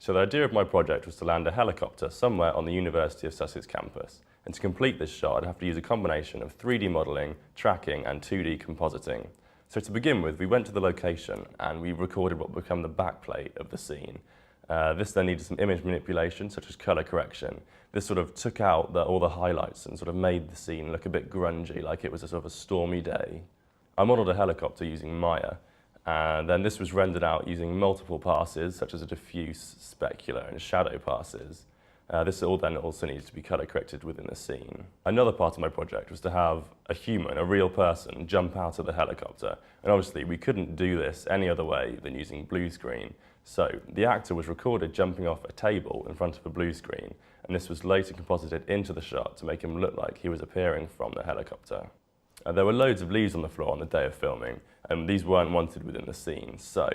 So the idea of my project was to land a helicopter somewhere on the University of Sussex campus. And to complete this shot, I'd have to use a combination of 3D modelling, tracking and 2D compositing. So to begin with, we went to the location and we recorded what would become the backplate of the scene. This then needed some image manipulation, such as colour correction. This sort of took out all the highlights and sort of made the scene look a bit grungy, like it was a sort of a stormy day. I modelled a helicopter using Maya, and then this was rendered out using multiple passes, such as a diffuse, specular and shadow passes. This all then also needs to be colour corrected within the scene. Another part of my project was to have a human, a real person, jump out of the helicopter. And obviously we couldn't do this any other way than using blue screen. So the actor was recorded jumping off a table in front of a blue screen, and this was later composited into the shot to make him look like he was appearing from the helicopter. There were loads of leaves on the floor on the day of filming, and these weren't wanted within the scene. So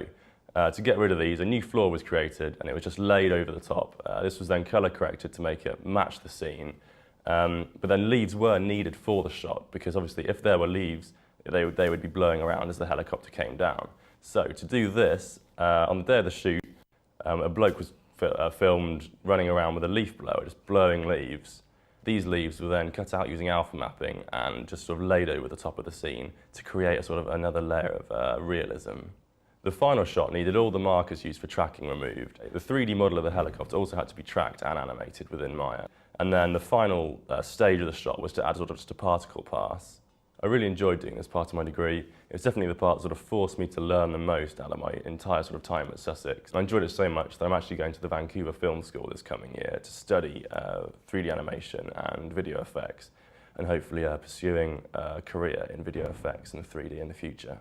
to get rid of these, a new floor was created and it was just laid over the top. This was then colour corrected to make it match the scene. But then leaves were needed for the shot, because obviously if there were leaves, they would be blowing around as the helicopter came down. So to do this, on the day of the shoot, a bloke was filmed running around with a leaf blower, just blowing leaves. These leaves were then cut out using alpha mapping and just sort of laid over the top of the scene to create a sort of another layer of realism. The final shot needed all the markers used for tracking removed. The 3D model of the helicopter also had to be tracked and animated within Maya. And then the final stage of the shot was to add sort of just a particle pass. I really enjoyed doing this part of my degree. It was definitely the part that sort of forced me to learn the most out of my entire sort of time at Sussex. I enjoyed it so much that I'm actually going to the Vancouver Film School this coming year to study 3D animation and video effects, and hopefully pursuing a career in video effects and 3D in the future.